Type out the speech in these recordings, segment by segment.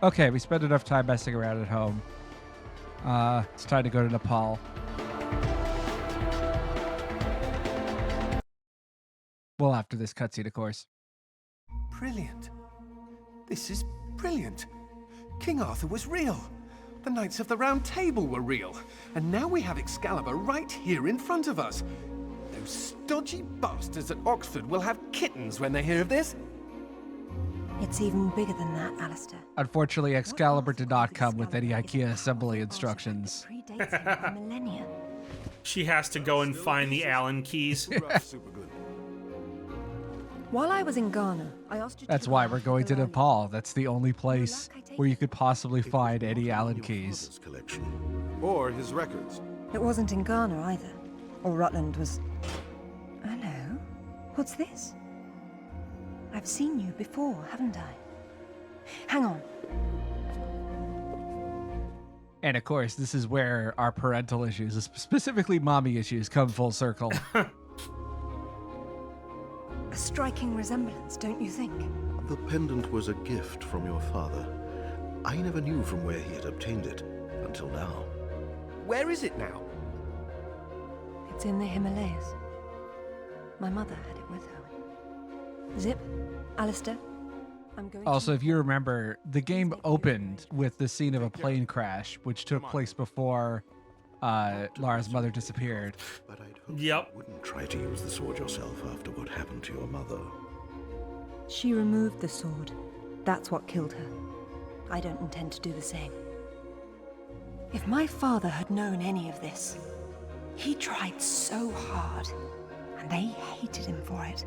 Okay, we spent enough time messing around at home. It's time to go to Nepal. Well, after this cutscene, of course. Brilliant. This is brilliant. King Arthur was real. The Knights of the Round Table were real. And now we have Excalibur right here in front of us. Those stodgy bastards at Oxford will have kittens when they hear of this. It's even bigger than that, Alistair. Unfortunately, Excalibur did not come with any IKEA assembly instructions. Predates him by millennia. She has to go and find the Allen keys. While I was in Ghana, I asked you to That's keep why an eye we're on going to the line. Nepal. That's the only place where you could possibly find any Allen keys. Collection. Or his records. It wasn't in Ghana either. Or Rutland was... Hello? What's this? I've seen you before, haven't I? Hang on. And of course, this is where our parental issues, specifically mommy issues, come full circle. A striking resemblance, don't you think? The pendant was a gift from your father. I never knew from where he had obtained it until now. Where is it now? It's in the Himalayas. My mother had it with her. Zip, Alistair, I'm going Also, to... if you remember, the game opened with the scene of a plane crash, which took place before Lara's mother disappeared. But I'd hoped Yep. you wouldn't try to use the sword yourself after what happened to your mother. She removed the sword. That's what killed her. I don't intend to do the same. If my father had known any of this, he tried so hard, and they hated him for it.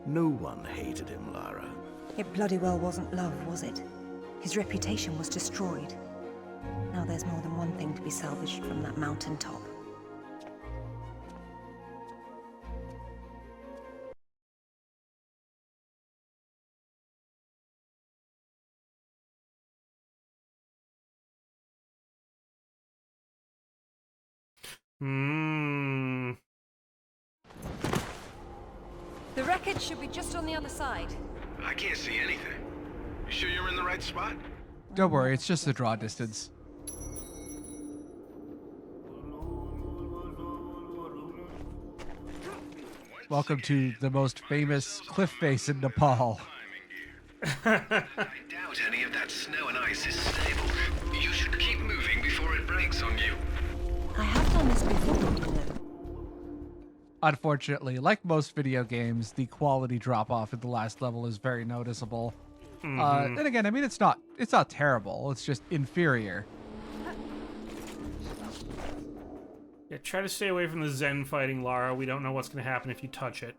No one hated him, Lara. It bloody well wasn't love, was it? His reputation was destroyed. Now there's more than one thing to be salvaged from that mountaintop. Hmm. The wreckage should be just on the other side. I can't see anything. You sure you're in the right spot? Don't worry, it's just the draw distance. Welcome to the most famous cliff face in Nepal. I doubt any of that snow and ice is stable. You should keep moving before it breaks on you. I have done this before, you know. Unfortunately, like most video games, the quality drop off at the last level is very noticeable. Then again, I mean, it's not terrible. It's just inferior. Yeah, try to stay away from the Zen fighting, Lara. We don't know what's going to happen if you touch it.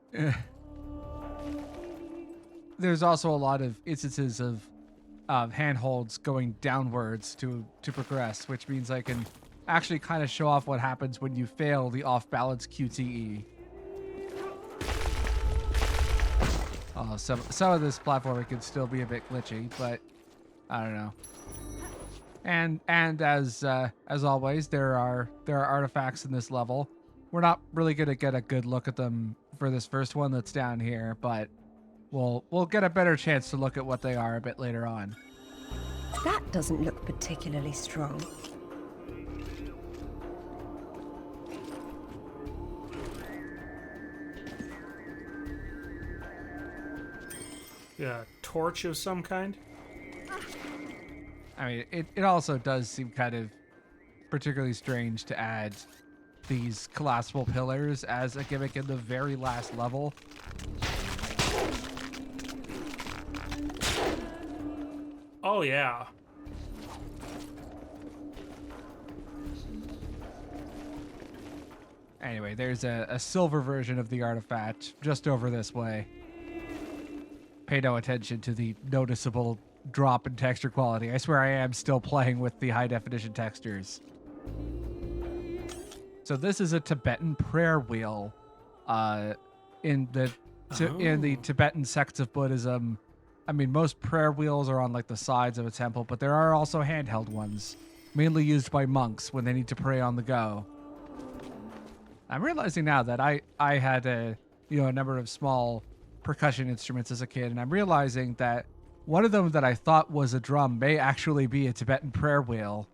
There's also a lot of instances of handholds going downwards to progress, which means I can actually kind of show off what happens when you fail the off-balance QTE. Oh, some of this platforming can still be a bit glitchy, but I don't know. And as always, there are artifacts in this level. We're not really gonna get a good look at them for this first one that's down here, but we'll get a better chance to look at what they are a bit later on. That doesn't look particularly strong. Yeah, torch of some kind. I mean, it also does seem kind of particularly strange to add these collapsible pillars as a gimmick in the very last level. Oh, yeah. Anyway, there's a silver version of the artifact just over this way. Pay no attention to the noticeable drop in texture quality. I swear I am still playing with the high definition textures. So this is a Tibetan prayer wheel. In the Tibetan sects of Buddhism, I mean, most prayer wheels are on like the sides of a temple, but there are also handheld ones, mainly used by monks when they need to pray on the go. I'm realizing now that I had a number of small percussion instruments as a kid, and I'm realizing that one of them that I thought was a drum may actually be a Tibetan prayer wheel,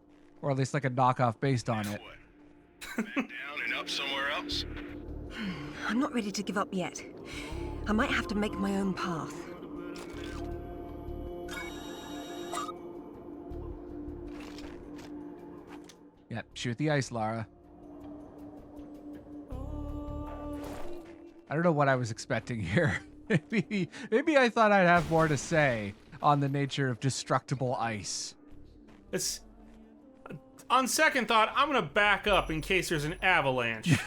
or at least like a knockoff based on it. What? Back down and up somewhere else? I'm not ready to give up yet. I might have to make my own path. Yep, shoot the ice, Lara. I don't know what I was expecting here. maybe I thought I'd have more to say on the nature of destructible ice. It's on second thought, I'm gonna back up in case there's an avalanche.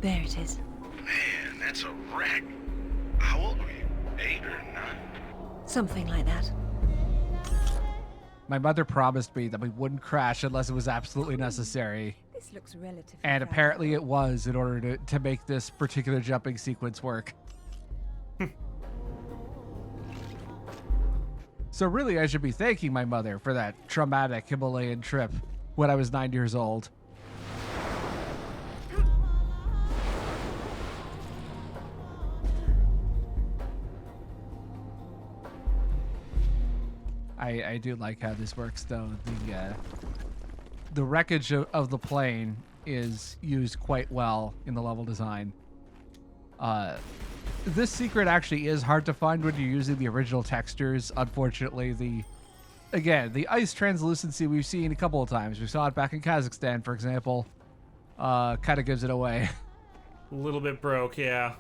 There it is. Man, that's a wreck. How old were you? 8 or 9? Something like that. My mother promised me that we wouldn't crash unless it was absolutely necessary. This looks relatively And fair. apparently it was in order to make this particular jumping sequence work. So really, I should be thanking my mother for that traumatic Himalayan trip when I was 9 years old. I do like how this works, though. The wreckage of the plane is used quite well in the level design. This secret actually is hard to find when you're using the original textures. Unfortunately, the ice translucency we've seen a couple of times. We saw it back in Kazakhstan, for example. Kind of gives it away. A little bit broke, yeah.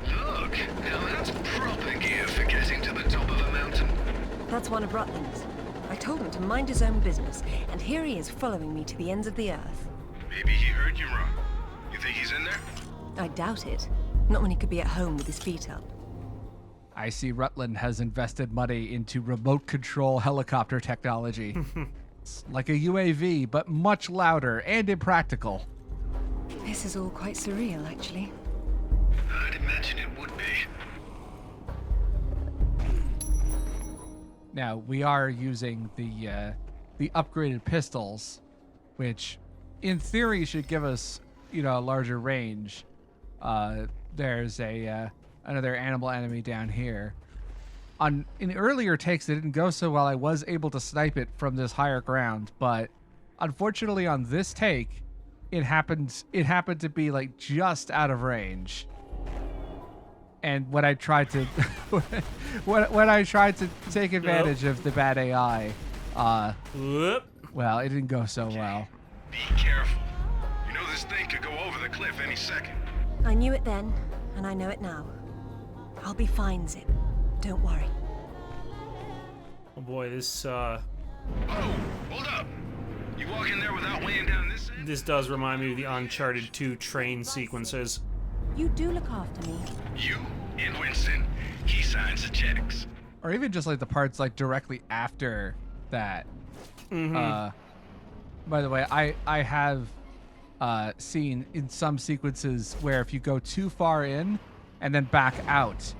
Look, now that's proper gear for getting to the top of a mountain. That's one of Rutland's. I told him to mind his own business, and here he is following me to the ends of the earth. Maybe he heard you wrong. You think he's in there? I doubt it. Not when he could be at home with his feet up. I see Rutland has invested money into remote control helicopter technology. It's like a UAV, but much louder and impractical. This is all quite surreal, actually. I'd imagine it would be. Now, we are using the upgraded pistols, which in theory should give us, a larger range. There's another animal enemy down here. In earlier takes, it didn't go so well. I was able to snipe it from this higher ground, but unfortunately on this take, it happened to be like just out of range. And when I tried to when I tried to take advantage of the bad AI, Whoop. well, it didn't go so well. Be careful. You know this thing could go over the cliff any second. I knew it then, and I know it now. I'll be fine, Zip. Don't worry. Oh boy, this Oh, hold up. You walk in there without weighing down this end? this does remind me of the Uncharted 2 train sequences. You do look after me. You and Winston. He signs the checks. Or even just like the parts like directly after that. By the way, I have seen in some sequences where if you go too far in and then back out,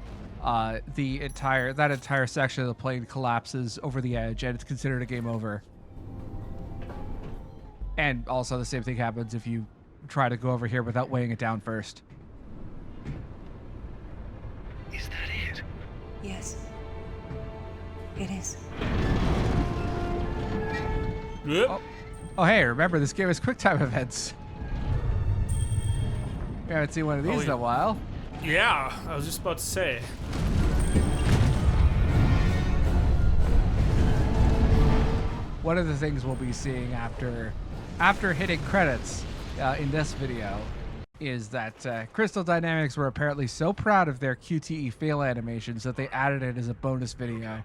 that entire section of the plane collapses over the edge and it's considered a game over. And also the same thing happens if you try to go over here without weighing it down first. Is that it? Yes. It is. Whoop. Oh, hey, remember this game has QuickTime events. We haven't seen one of these in a while. Yeah, I was just about to say. One of the things we'll be seeing after hitting credits in this video is that Crystal Dynamics were apparently so proud of their QTE fail animations that they added it as a bonus video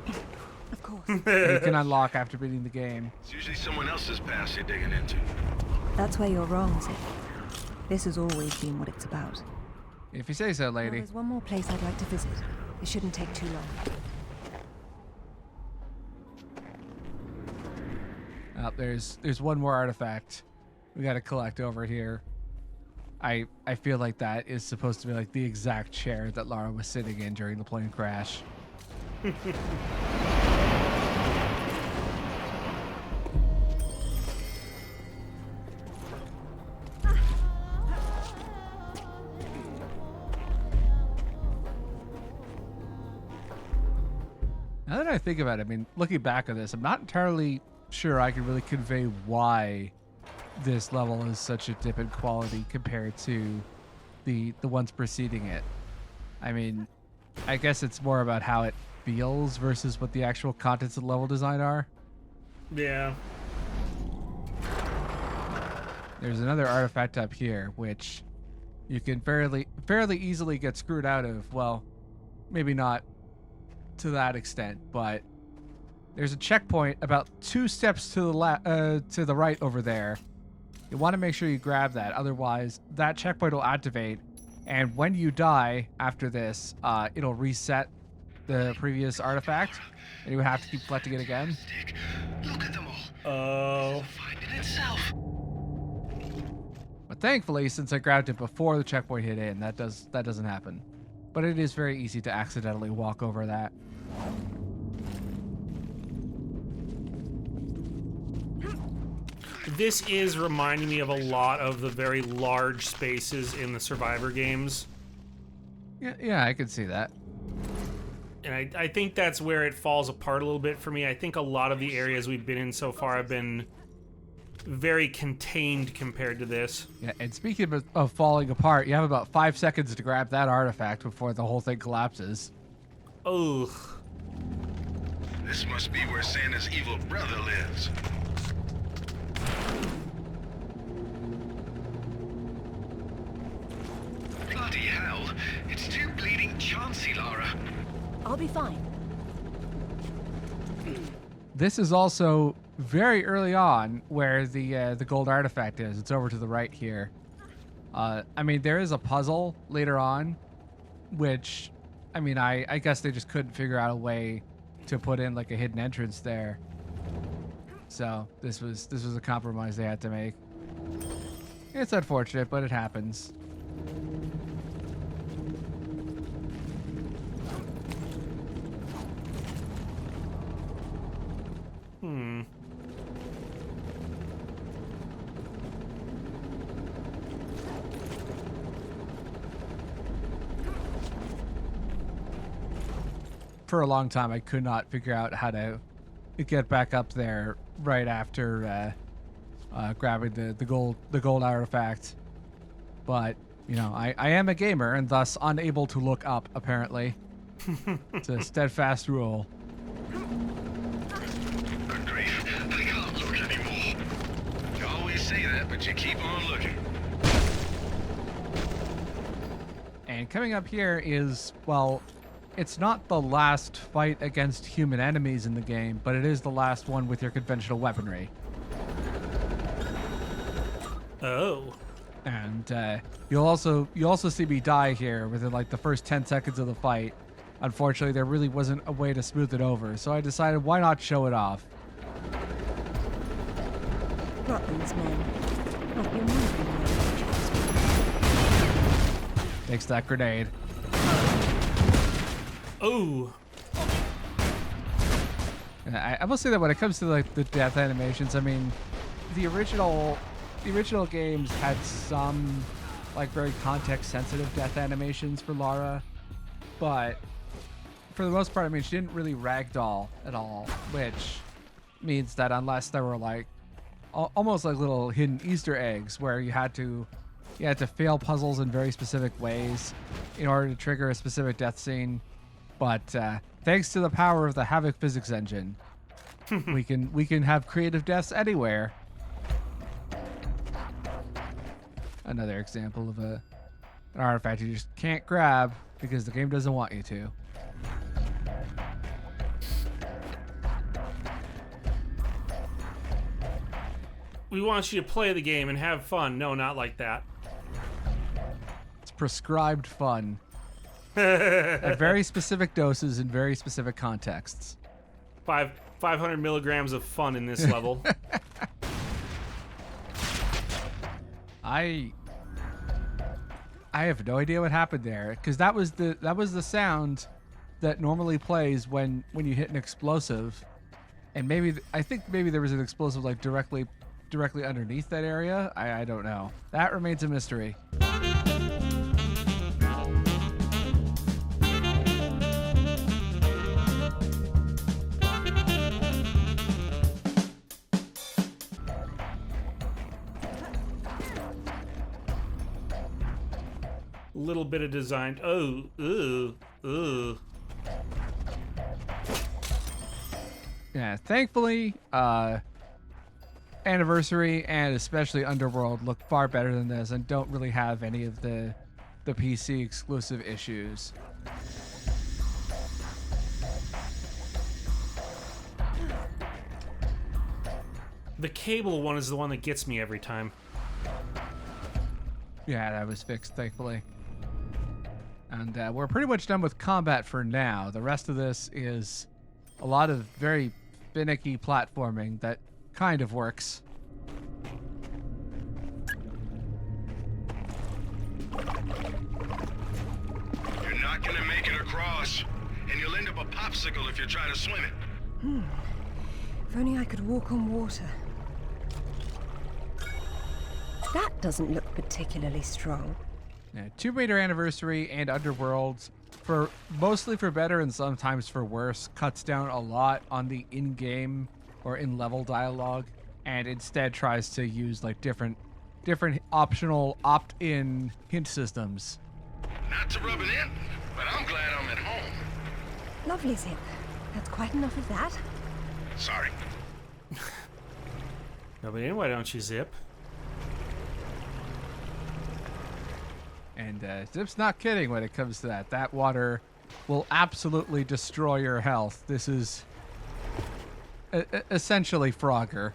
Of course. that you can unlock after beating the game. It's usually someone else's past you're digging into. That's where you're wrong, Zip. This has always been what it's about. If you say so, Now, lady. there's one more place I'd like to visit. It shouldn't take too long. There's one more artifact we got to collect over here. I feel like that is supposed to be like the exact chair that Lara was sitting in during the plane crash. Now that I think about it, I mean, looking back at this, I'm not entirely sure I can really convey why this level is such a dip in quality compared to the ones preceding it. I mean, I guess it's more about how it feels versus what the actual contents of the level design are. Yeah. There's another artifact up here, which you can fairly easily get screwed out of. Well, maybe not to that extent, but there's a checkpoint about 2 steps to the right over there. You want to make sure you grab that, otherwise that checkpoint will activate, and when you die after this, it'll reset the previous artifact, and you would have to keep collecting it again. Look at them all. Oh. Find it itself. But thankfully, since I grabbed it before the checkpoint hit in, that doesn't happen. But it is very easy to accidentally walk over that. This is reminding me of a lot of the very large spaces in the Survivor games. Yeah, I can see that. And I think that's where it falls apart a little bit for me. I think a lot of the areas we've been in so far have been very contained compared to this. Yeah, and speaking of falling apart, you have about 5 seconds to grab that artifact before the whole thing collapses. Ugh. This must be where Santa's evil brother lives. Bloody hell. It's too bleeding chancy, Lara. I'll be fine. This is also very early on where the gold artifact is. It's over to the right here. I mean, there is a puzzle later on, which, I mean, I guess they just couldn't figure out a way to put in like a hidden entrance there. So this was a compromise they had to make. It's unfortunate, but it happens. For a long time, I could not figure out how to get back up there right after grabbing the gold artifact. But you know, I am a gamer and thus unable to look up. Apparently, it's a steadfast rule. Good grief. I can't look anymore. You always say that, but you keep on looking. And coming up here is, well, it's not the last fight against human enemies in the game, but it is the last one with your conventional weaponry. Oh. And you'll also see me die here within like the first 10 seconds of the fight. Unfortunately, there really wasn't a way to smooth it over, so I decided why not show it off. Rutland's men. I've been wondering where Takes that grenade. Oh. And I will say that when it comes to like the death animations, I mean, the original games had some like very context sensitive death animations for Lara, but for the most part, I mean, she didn't really ragdoll at all, which means that unless there were like almost like little hidden Easter eggs where you had to fail puzzles in very specific ways in order to trigger a specific death scene. But thanks to the power of the Havoc physics engine, we can have creative deaths anywhere. Another example of an artifact you just can't grab because the game doesn't want you to. We want you to play the game and have fun. No, not like that. It's prescribed fun. At very specific doses in very specific contexts. 500 milligrams of fun in this level. I have no idea what happened there, because that was the sound that normally plays when you hit an explosive, and I think maybe there was an explosive like directly underneath that area. I don't know. That remains a mystery. little bit of design. Oh, ugh. Yeah, thankfully, Anniversary and especially Underworld look far better than this and don't really have any of the PC exclusive issues. The cable one is the one that gets me every time. Yeah, that was fixed, thankfully. And we're pretty much done with combat for now. The rest of this is a lot of very finicky platforming that kind of works. You're not gonna make it across, and you'll end up a popsicle if you try to swim it. If only I could walk on water. That doesn't look particularly strong. Yeah, Tomb Raider Anniversary and Underworld, for mostly for better and sometimes for worse, cuts down a lot on the in-game or in-level dialogue, and instead tries to use like different optional opt-in hint systems. Not to rub it in, but I'm glad I'm at home. Lovely, Zip. That's quite enough of that. Sorry. No, but why don't you zip? And Zip's not kidding when it comes to that. That water will absolutely destroy your health. This is essentially Frogger.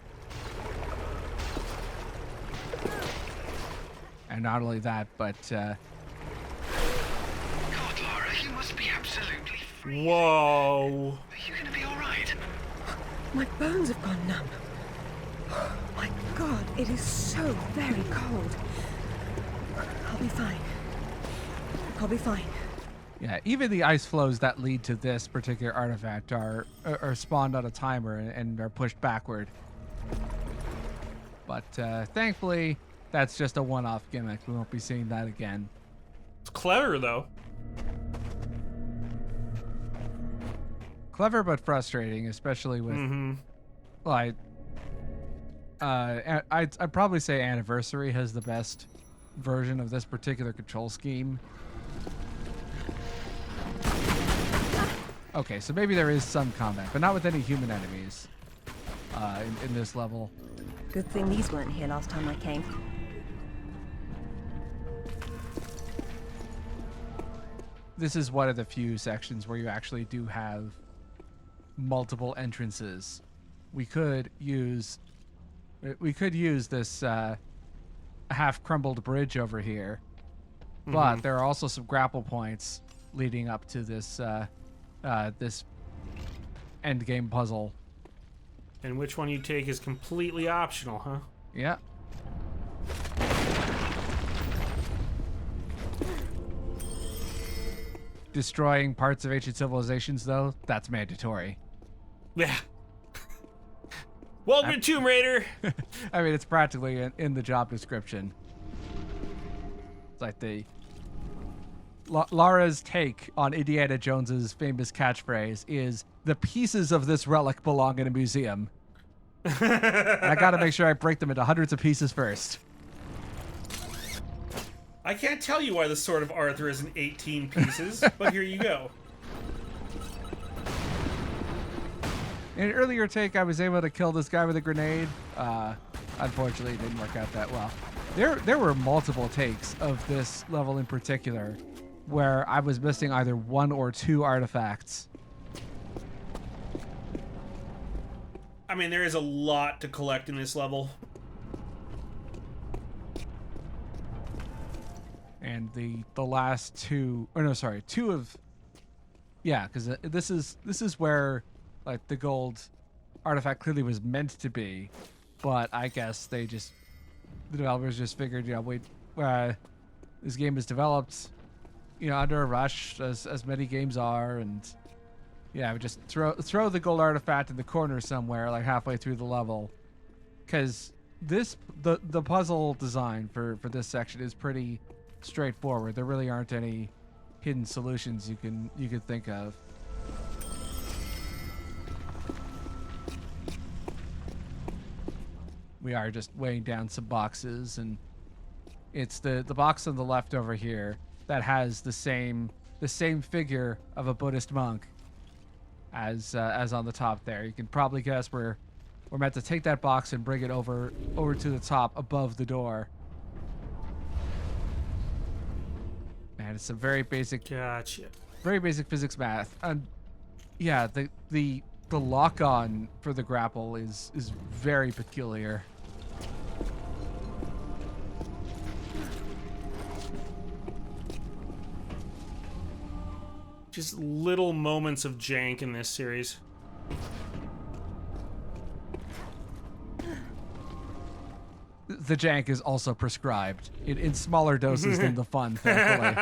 And not only that, but God, Lara, you must be absolutely free. Whoa. Are you gonna be alright? My bones have gone numb. My God, it is so very cold. I'll be fine. I'll be fine. yeah, even the ice flows that lead to this particular artifact are spawned on a timer and are pushed backward. But thankfully, that's just a one-off gimmick. We won't be seeing that again. It's clever, though. Clever but frustrating, especially with well, I'd probably say Anniversary has the best version of this particular control scheme. Okay, so maybe there is some combat, but not with any human enemies in this level. Good thing these weren't here last time I came. This is one of the few sections where you actually do have multiple entrances. We could use this half crumbled bridge over here, but there are also some grapple points leading up to this this end game puzzle. And which one you take is completely optional, huh? Yeah. Destroying parts of ancient civilizations, though, that's mandatory. Yeah. Welcome to Tomb Raider. I mean, it's practically in the job description. It's like Lara's take on Indiana Jones's famous catchphrase is, "The pieces of this relic belong in a museum." I gotta make sure I break them into hundreds of pieces first. I can't tell you why the Sword of Arthur is in 18 pieces, but here you go. In an earlier take, I was able to kill this guy with a grenade. Unfortunately, it didn't work out that well. There were multiple takes of this level in particular where I was missing either one or two artifacts. I mean, there is a lot to collect in this level. And the last two, or no, sorry, two of, yeah, because this is where like the gold artifact clearly was meant to be, but I guess the developers just figured, wait, this game is developed, under a rush, as many games are, and yeah, we just throw the gold artifact in the corner somewhere, like halfway through the level, because the puzzle design for this section is pretty straightforward. There really aren't any hidden solutions you could think of. We are just weighing down some boxes, and it's the box on the left over here that has the same figure of a Buddhist monk as on the top there. You can probably guess we're meant to take that box and bring it over to the top above the door. Man, it's a very basic Gotcha. physics math. And yeah, the lock on for the grapple is very peculiar. Just little moments of jank in this series. The jank is also prescribed in smaller doses than the fun, thankfully.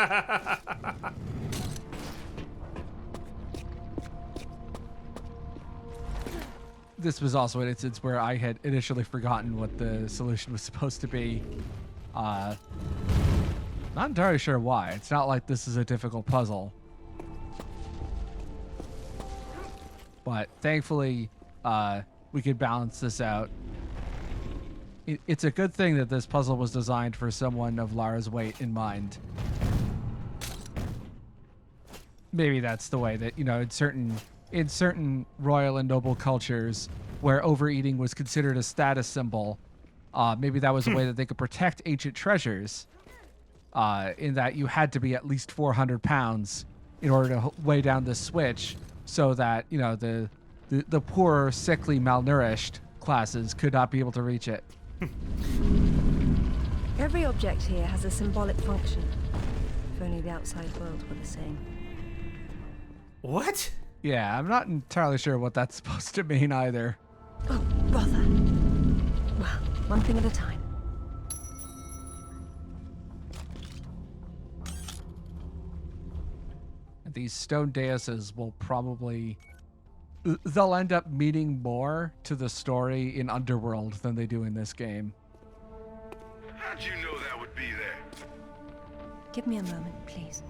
This was also an instance where I had initially forgotten what the solution was supposed to be. Not entirely sure why. It's not like this is a difficult puzzle. But thankfully, we could balance this out. It's a good thing that this puzzle was designed for someone of Lara's weight in mind. Maybe that's the way that, in certain royal and noble cultures where overeating was considered a status symbol, maybe that was a way that they could protect ancient treasures, in that you had to be at least 400 pounds in order to weigh down the switch, so that, the poor, sickly, malnourished classes could not be able to reach it. Every object here has a symbolic function. If only the outside world were the same. What? Yeah, I'm not entirely sure what that's supposed to mean either. Oh, bother. Well, one thing at a time. These stone daises will probably... They'll end up meaning more to the story in Underworld than they do in this game. How'd you know that would be there? Give me a moment, please.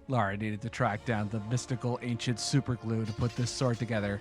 Lara needed to track down the mystical ancient superglue to put this sword together.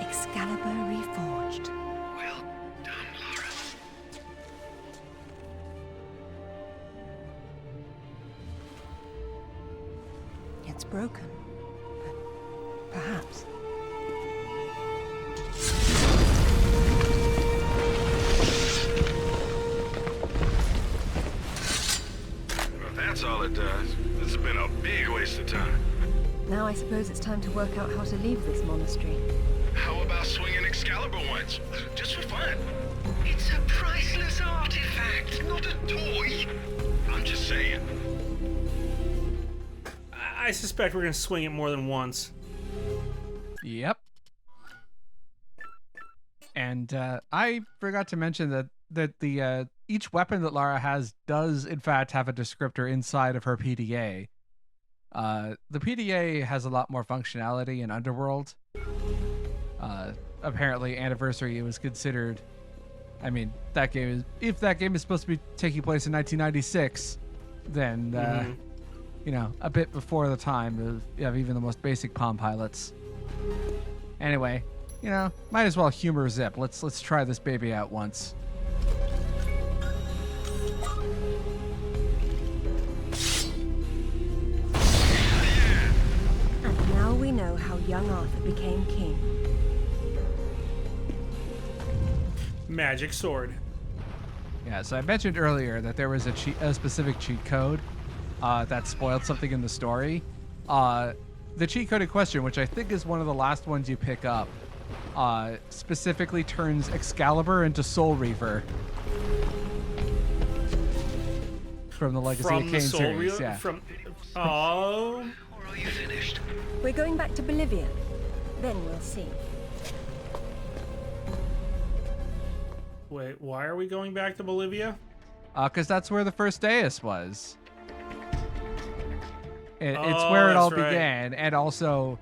Excalibur reforged. Well done, Lara. It's broken. But perhaps. Well, if that's all it does, this has been a big waste of time. Now I suppose it's time to work out how to leave this monastery. How about swinging Excalibur once? Just for fun. It's a priceless artifact, not a toy. I'm just saying. I suspect we're gonna swing it more than once. Yep. And I forgot to mention that the each weapon that Lara has does in fact have a descriptor inside of her PDA. The PDA has a lot more functionality in Underworld. Apparently, Anniversary was considered. I mean, if that game is supposed to be taking place in 1996, then a bit before the time of even the most basic Palm Pilots. Anyway, might as well humor Zip. Let's try this baby out once. And now we know how young Arthur became king. Magic sword. Yeah, so I mentioned earlier that there was a specific cheat code that spoiled something in the story. The cheat code in question, which I think is one of the last ones you pick up, specifically turns Excalibur into Soul Reaver from the Legacy of Kain series. Yeah. Oh. Or are you finished? We're going back to Bolivia. Then we'll see. Wait, why are we going back to Bolivia? Because that's where the first dais was. It's Oh, where it all that's right. began, and also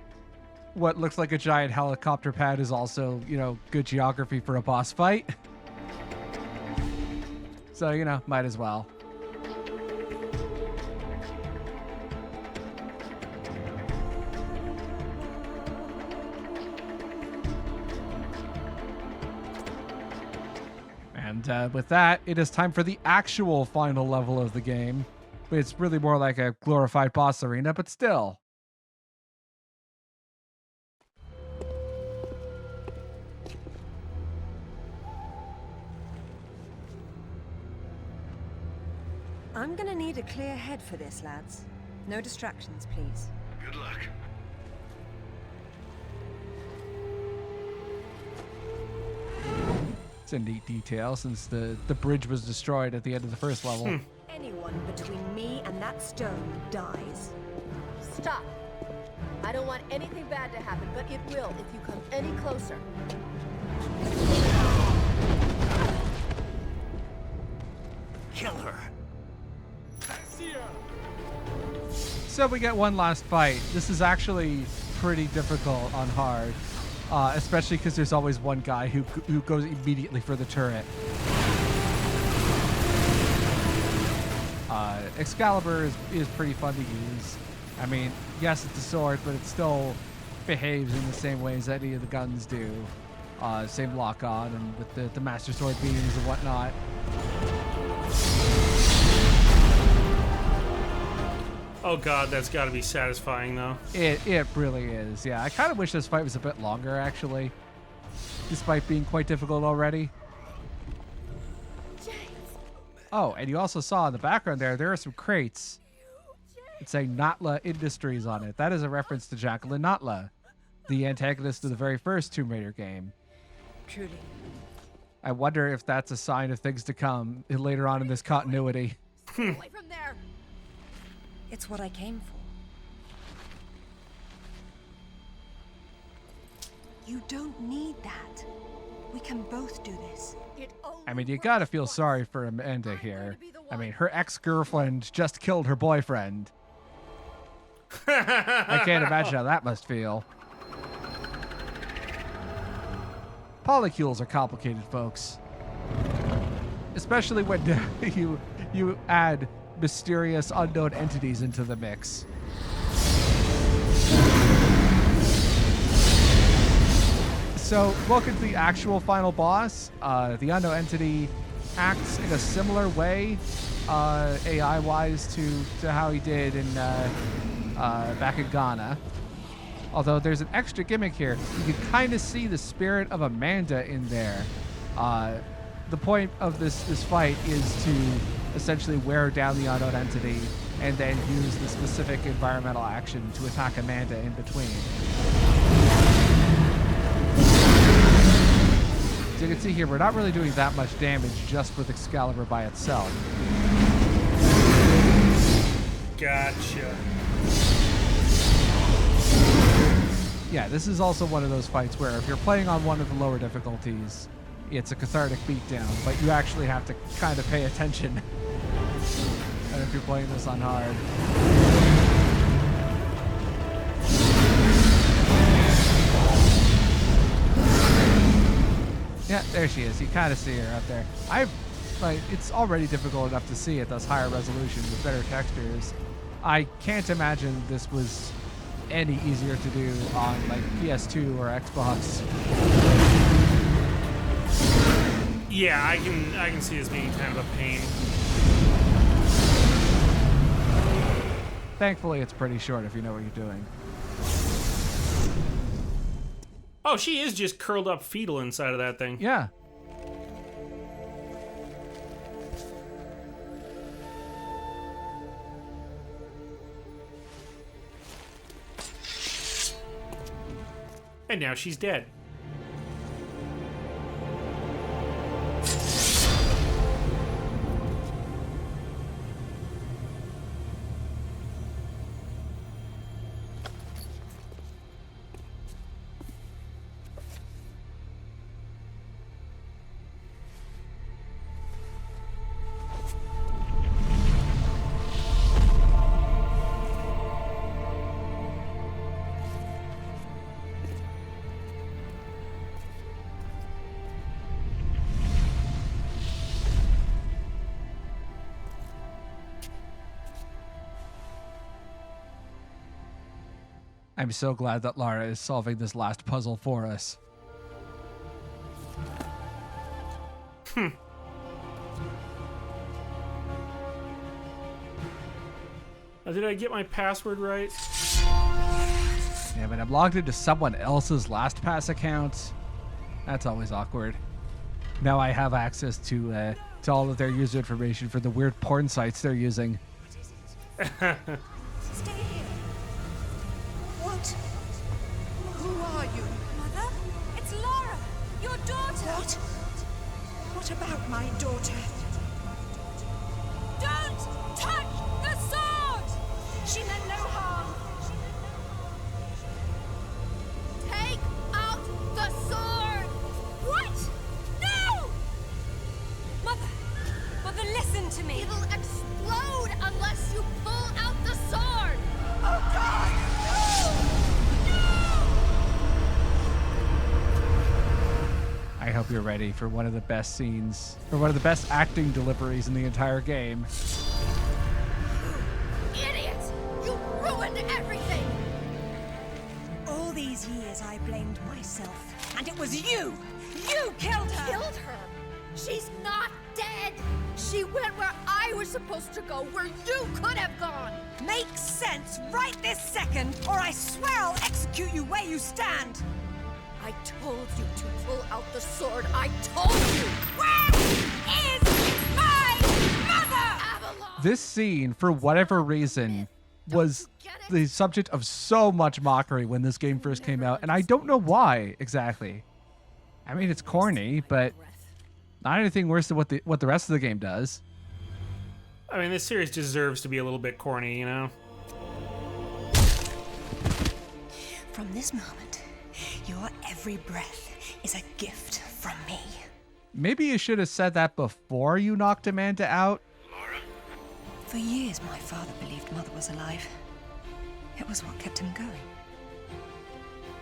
what looks like a giant helicopter pad is also, good geography for a boss fight. So, might as well. And with that, it is time for the actual final level of the game. It's really more like a glorified boss arena, but still. I'm gonna need a clear head for this, lads. No distractions, please. Good luck. It's a neat detail since the bridge was destroyed at the end of the first level. Anyone between me and that stone dies. Stop! I don't want anything bad to happen, but it will if you come any closer. Kill her. So we get one last fight. This is actually pretty difficult on hard, especially because there's always one guy who goes immediately for the turret. Excalibur is pretty fun to use. I mean, yes, it's a sword, but it still behaves in the same way as any of the guns do. Same lock on, and with the Master Sword beams and whatnot. Oh god, that's got to be satisfying though. It really is. Yeah, I kind of wish this fight was a bit longer, actually, despite being quite difficult already. Oh, and you also saw in the background there are some crates. It's saying Natla Industries on it. That is a reference to Jacqueline Natla, the antagonist of the very first Tomb Raider game. Truly. I wonder if that's a sign of things to come later on in this continuity. Away from there! It's what I came for. You don't need that. We can both do this. It only I mean, you works gotta feel once. sorry for Amanda I'm here. going to be the I one. mean, her ex-girlfriend just killed her boyfriend. I can't imagine how that must feel. Polycules are complicated, folks. Especially when you add mysterious unknown entities into the mix. So, welcome to the actual final boss. The unknown entity acts in a similar way, AI-wise, to how he did in back in Ghana. Although there's an extra gimmick here. You can kind of see the spirit of Amanda in there. The point of this fight is to essentially wear down the unknown entity and then use the specific environmental action to attack Amanda in between. So you can see here, we're not really doing that much damage just with Excalibur by itself. Gotcha. Yeah, this is also one of those fights where if you're playing on one of the lower difficulties, it's a cathartic beatdown, but you actually have to kind of pay attention. And if you're playing this on hard. Yeah, there she is. You kind of see her up there. It's already difficult enough to see at those higher resolution with better textures. I can't imagine this was any easier to do on like PS2 or Xbox. Yeah, I can see this being kind of a pain. Thankfully, it's pretty short if you know what you're doing. Oh, she is just curled up fetal inside of that thing. Yeah. And now she's dead. I'm so glad that Lara is solving this last puzzle for us. Did I get my password right? Yeah, but I'm logged into someone else's LastPass account. That's always awkward. Now I have access to all of their user information for the weird porn sites they're using. Stay here. What? Who are you? Mother? It's Lara, your daughter. What? What about my daughter? Don't touch the sword! She meant no harm. Take out the sword! What? No! Mother, listen to me. It'll explode unless you pull out the sword! Oh God! I hope you're ready for one of the best scenes, or one of the best acting deliveries in the entire game. Idiot! You ruined everything! All these years I blamed myself, and it was you! You killed her! Killed her! She's not dead! She went where I was supposed to go, where you could have gone! Makes sense right this second, or I swear I'll execute you where you stand! I told you to pull out the sword. I told you! Where is my mother? Avalon! This scene, for whatever reason, was the subject of so much mockery when this game first came out, and I don't know why exactly. I mean, it's corny, but not anything worse than what the rest of the game does. I mean, this series deserves to be a little bit corny, you know? From this moment, your every breath is a gift from me. Maybe you should have said that before you knocked Amanda out. For years, my father believed Mother was alive. It was what kept him going.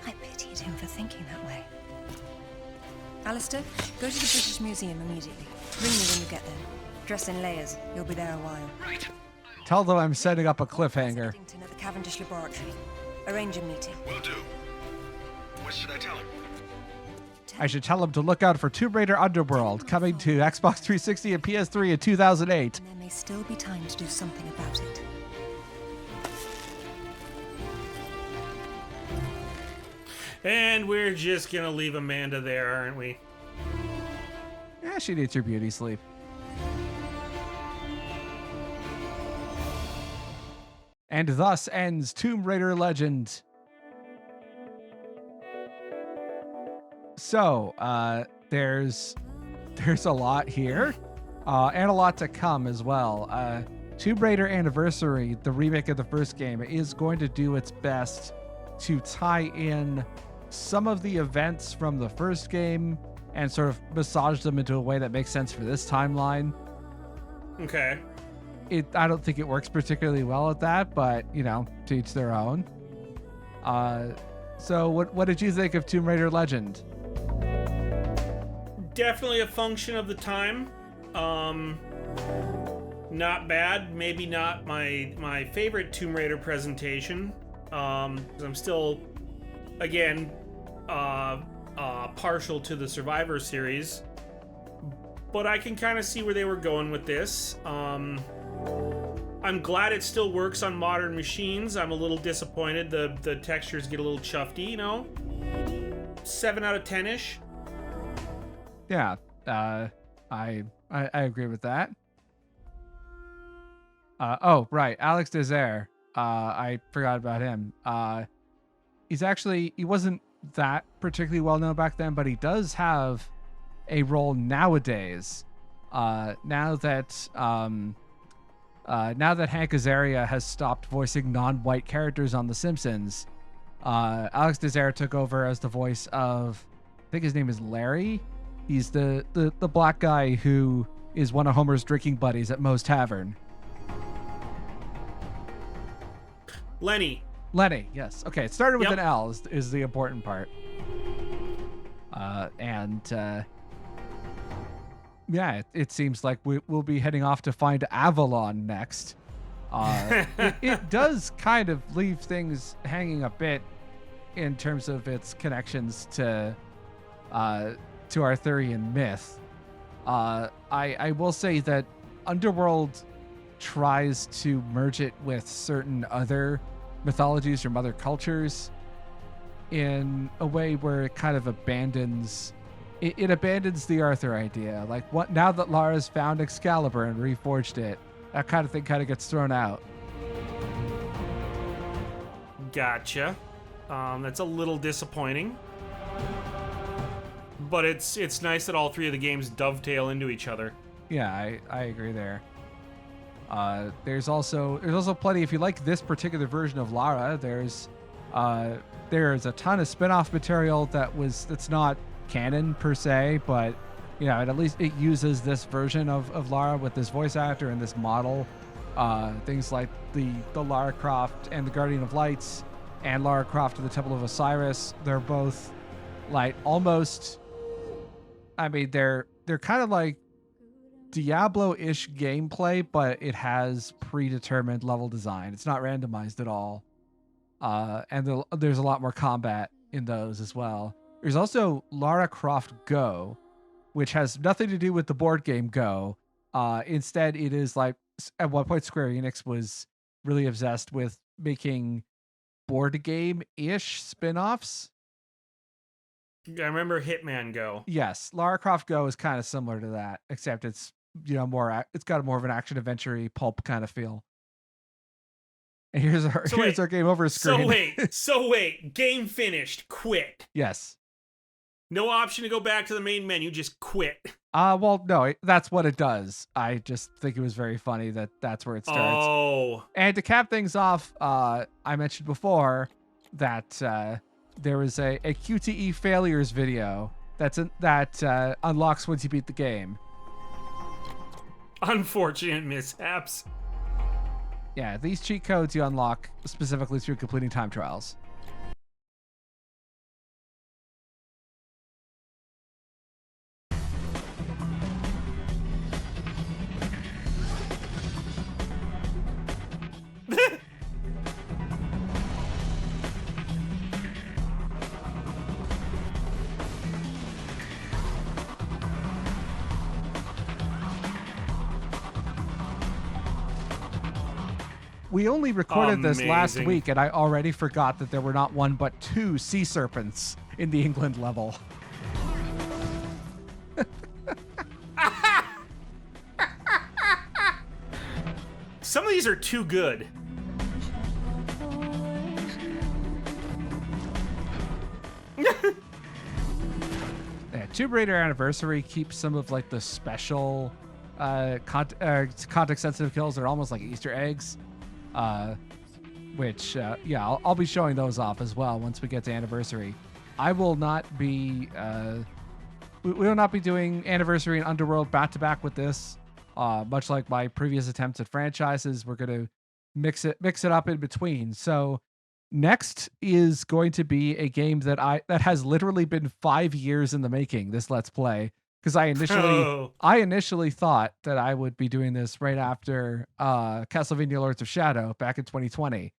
I pitied him for thinking that way. Alistair, go to the British Museum immediately. Ring me when you get there. Dress in layers. You'll be there a while. Right. Tell them I'm setting up a cliffhanger. Eddington at the Cavendish Laboratory. Arrange a meeting. Will do. What should I tell him? I should tell them to look out for Tomb Raider Underworld, coming to Xbox 360 and PS3 in 2008. And there may still be time to do something about it. And we're just gonna leave Amanda there, aren't we? Yeah, she needs her beauty sleep. And thus ends Tomb Raider Legend. So, there's a lot here, and a lot to come as well. Tomb Raider Anniversary, the remake of the first game, is going to do its best to tie in some of the events from the first game and sort of massage them into a way that makes sense for this timeline. Okay. I don't think it works particularly well at that, but, you know, to each their own. So what did you think of Tomb Raider Legend? Definitely a function of the time. Not bad. Maybe not my favorite Tomb Raider presentation. 'Cause I'm still, again, partial to the Survivor series. But I can kind of see where they were going with this. I'm glad it still works on modern machines. I'm a little disappointed. The textures get a little chuffy, you know? 7 out of 10-ish. Yeah, I agree with that. Oh, right, Alex Desire. I forgot about him. He wasn't that particularly well known back then, but he does have a role nowadays. Now that Hank Azaria has stopped voicing non-white characters on The Simpsons, Alex Desire took over as the voice of, I think his name is Larry. He's the black guy who is one of Homer's drinking buddies at Moe's Tavern. Lenny, yes. Okay, it started with Yep. an L is the important part. Yeah, it seems like we'll be heading off to find Avalon next. It does kind of leave things hanging a bit in terms of its connections to Arthurian myth. I will say that Underworld tries to merge it with certain other mythologies from other cultures in a way where it kind of abandons it abandons the Arthur idea. Like, what now that Lara's found Excalibur and reforged it, that kind of thing kind of gets thrown out. Gotcha. That's a little disappointing. But it's nice that all three of the games dovetail into each other. Yeah, I agree there. There's also plenty. If you like this particular version of Lara, there's a ton of spin-off material that's not canon per se, but you know, at least it uses this version of Lara with this voice actor and this model. Things like the Lara Croft and the Guardian of Lights and Lara Croft and the Temple of Osiris. They're both like almost. I mean, they're kind of like Diablo-ish gameplay, but it has predetermined level design. It's not randomized at all. And there's a lot more combat in those as well. There's also Lara Croft Go, which has nothing to do with the board game Go. Instead, it is like, at one point Square Enix was really obsessed with making board game-ish spin-offs. I remember Hitman Go. Yes, Lara Croft Go is kind of similar to that, except it's, you know, it's got more of an action adventure pulp kind of feel. And here's our game over screen. So wait, game finished, quit. Yes. No option to go back to the main menu, just quit. Well, no, that's what it does. I just think it was very funny that that's where it starts. Oh. And to cap things off, I mentioned before that there was a QTE failures video that unlocks once you beat the game. Unfortunate mishaps. Yeah, these cheat codes you unlock specifically through completing time trials. We only recorded this last week, and I already forgot that there were not one but two sea serpents in the England level. Some of these are too good. Yeah, Tomb Raider Anniversary keeps some of like the special context-sensitive kills. They're almost like Easter eggs. Which I'll be showing those off as well once we get to Anniversary. I will not be we will not be doing Anniversary and Underworld back to back with this. Much like my previous attempts at franchises, we're going to mix it up in between. So next is going to be a game that has literally been 5 years in the making, this Let's Play. Because I initially thought that I would be doing this right after Castlevania Lords of Shadow back in 2020.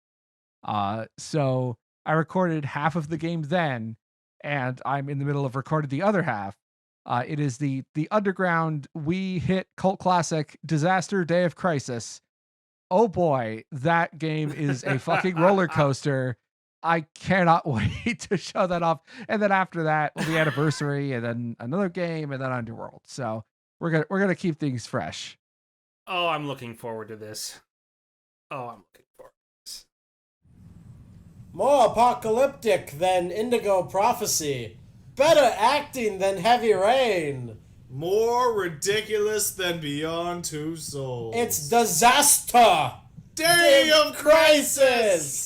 So I recorded half of the game then, and I'm in the middle of recording the other half. It is the underground Wii hit cult classic Disaster Day of Crisis. Oh boy, that game is a fucking roller coaster. I cannot wait to show that off. And then after that will be Anniversary, and then another game, and then Underworld. So we're gonna keep things fresh. Oh, I'm looking forward to this. More apocalyptic than Indigo Prophecy. Better acting than Heavy Rain. More ridiculous than Beyond Two Souls. It's Disaster! Day of Crisis!